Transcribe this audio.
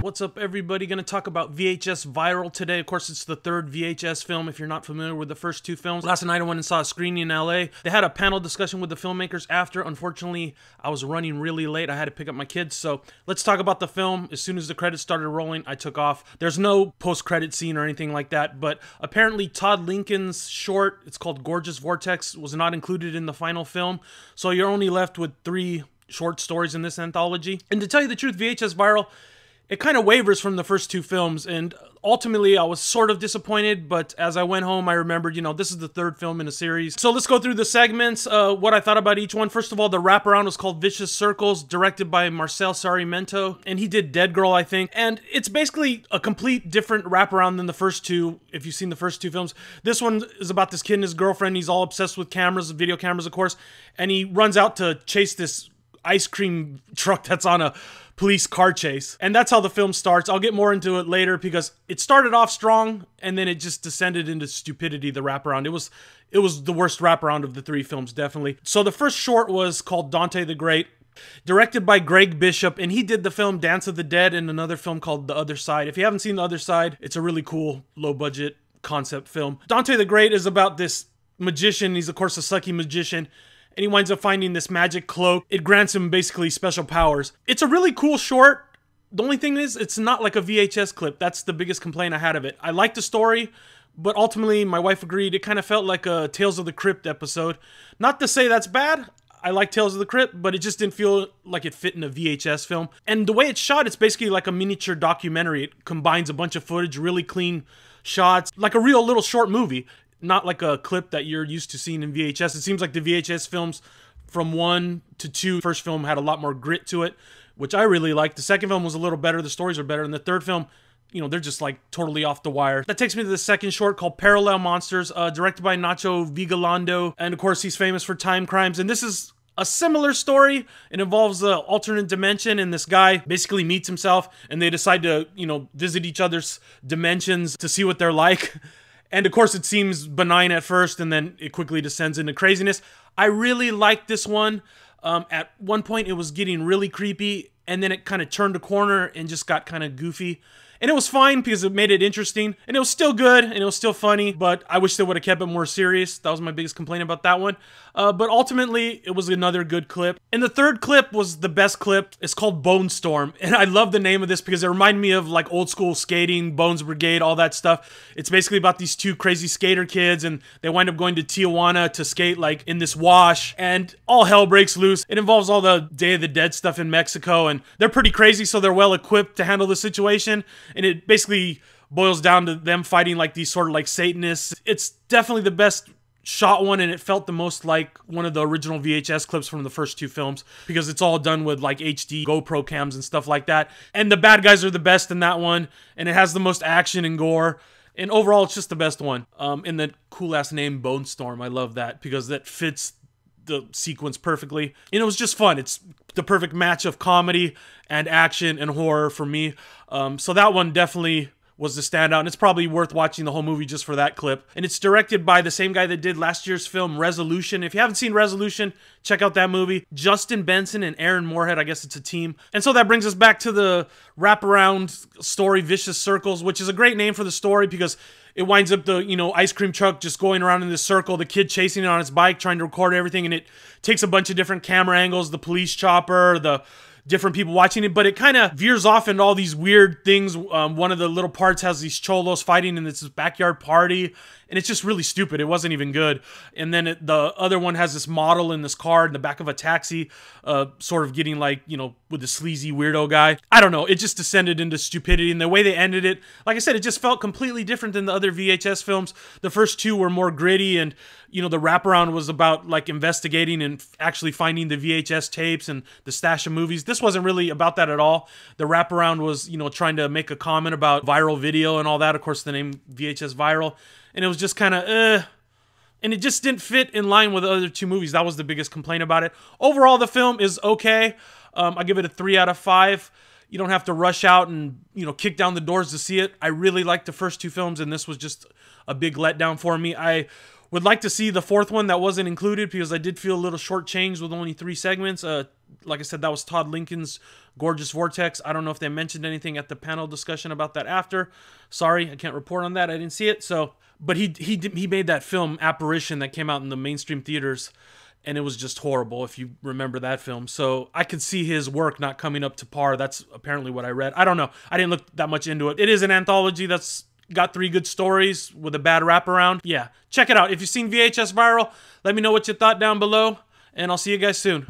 What's up, everybody? Gonna talk about VHS Viral today. Of course, it's the third VHS film if you're not familiar with the first two films. Last night I went and saw a screening in LA. They had a panel discussion with the filmmakers after. Unfortunately, I was running really late. I had to pick up my kids. So let's talk about the film. As soon as the credits started rolling, I took off. There's no post-credit scene or anything like that, but apparently Todd Lincoln's short, it's called Gorgeous Vortex, was not included in the final film. So you're only left with 3 short stories in this anthology. And to tell you the truth, VHS Viral, it kind of wavers from the first 2 films, and ultimately I was sort of disappointed, but as I went home I remembered, this is the 3rd film in a series. So let's go through the segments, what I thought about each one. First of all, the wraparound was called Vicious Circles, directed by Marcel Sarmiento, and he did Dead Girl, I think, and it's basically a complete different wraparound than the first 2, if you've seen the first 2 films. This one is about this kid and his girlfriend. He's all obsessed with cameras, video cameras, of course, and he runs out to chase this ice cream truck that's on a police car chase. And that's how the film starts. I'll get more into it later because it started off strong and then it just descended into stupidity, the wraparound. It was the worst wraparound of the 3 films, definitely. So the first short was called Dante the Great, directed by Greg Bishop, and he did the film Dance of the Dead and another film called The Other Side. If you haven't seen The Other Side, it's a really cool, low-budget concept film. Dante the Great is about this magician. He's, of course, a sucky magician, and he winds up finding this magic cloak. It grants him basically special powers. It's a really cool short. The only thing is, it's not like a VHS clip. That's the biggest complaint I had of it. I liked the story, but ultimately, my wife agreed, it kind of felt like a Tales of the Crypt episode. Not to say that's bad. I like Tales of the Crypt, but it just didn't feel like it fit in a VHS film. And the way it's shot, it's basically like a miniature documentary. It combines a bunch of footage, really clean shots, like a real little short movie. Not like a clip that you're used to seeing in VHS. It seems like the VHS films from 1 to 2, first film had a lot more grit to it, which I really liked. The second film was a little better, the stories are better, and the third film, they're just like totally off the wire. That takes me to the second short called Parallel Monsters, directed by Nacho Vigalondo, and of course he's famous for Time Crimes, and this is a similar story. It involves an alternate dimension, and this guy basically meets himself, and they decide to, visit each other's dimensions to see what they're like. And of course, it seems benign at first, and then it quickly descends into craziness. I really liked this one. At one point, it was getting really creepy, and then it kind of turned a corner and just got kind of goofy. And it was fine because it made it interesting, and it was still good, and it was still funny, but I wish they would have kept it more serious. That was my biggest complaint about that one. But ultimately, it was another good clip. And the third clip was the best clip. It's called Bone Storm, and I love the name of this because it reminded me of like old school skating, Bones Brigade, all that stuff. It's basically about these 2 crazy skater kids, and they wind up going to Tijuana to skate like in this wash, and all hell breaks loose. It involves all the Day of the Dead stuff in Mexico, and they're pretty crazy, so they're well equipped to handle the situation. And it basically boils down to them fighting like these sort of like Satanists. It's definitely the best shot one, and it felt the most like one of the original VHS clips from the first 2 films because it's all done with like HD GoPro cams and stuff like that. And the bad guys are the best in that one, and it has the most action and gore. And overall, it's just the best one. And the cool-ass name, Bone Storm, I love that because that fits the sequence perfectly. And it was just fun. It's the perfect match of comedy and action and horror for me. So that one definitely was the standout, and it's probably worth watching the whole movie just for that clip. And it's directed by the same guy that did last year's film, Resolution. If you haven't seen Resolution, check out that movie. Justin Benson and Aaron Moorhead, I guess it's a team. And so that brings us back to the wraparound story, Vicious Circles, which is a great name for the story because it winds up the, ice cream truck just going around in this circle, the kid chasing it on his bike, trying to record everything, and it takes a bunch of different camera angles, the police chopper, the different people watching it, but it kind of veers off into all these weird things. One of the little parts has these cholos fighting in this backyard party, and it's just really stupid. It wasn't even good. And then the other one has this model in this car in the back of a taxi, sort of getting like, with the sleazy weirdo guy. I don't know. It just descended into stupidity, and the way they ended it, like I said, it just felt completely different than the other VHS films. The first 2 were more gritty, and, the wraparound was about like investigating and actually finding the VHS tapes and the stash of movies. This wasn't really about that at all. The wraparound was, trying to make a comment about viral video and all that. Of course, the name VHS Viral. And it was just kind of, and it just didn't fit in line with the other 2 movies. That was the biggest complaint about it. Overall, the film is okay. I give it a 3 out of 5. You don't have to rush out and, kick down the doors to see it. I really liked the first 2 films, and this was just a big letdown for me. I Would like to see the fourth one that wasn't included because I did feel a little shortchanged with only 3 segments. Like I said, that was Todd Lincoln's Gorgeous Vortex. I don't know if they mentioned anything at the panel discussion about that after. Sorry, I can't report on that. I didn't see it. So, but he made that film Apparition that came out in the mainstream theaters, and it was just horrible if you remember that film. So I could see his work not coming up to par. That's apparently what I read. I don't know. I didn't look that much into it. It is an anthology that's got 3 good stories with a bad wraparound. Yeah, check it out. If you've seen VHS Viral, let me know what you thought down below, and I'll see you guys soon.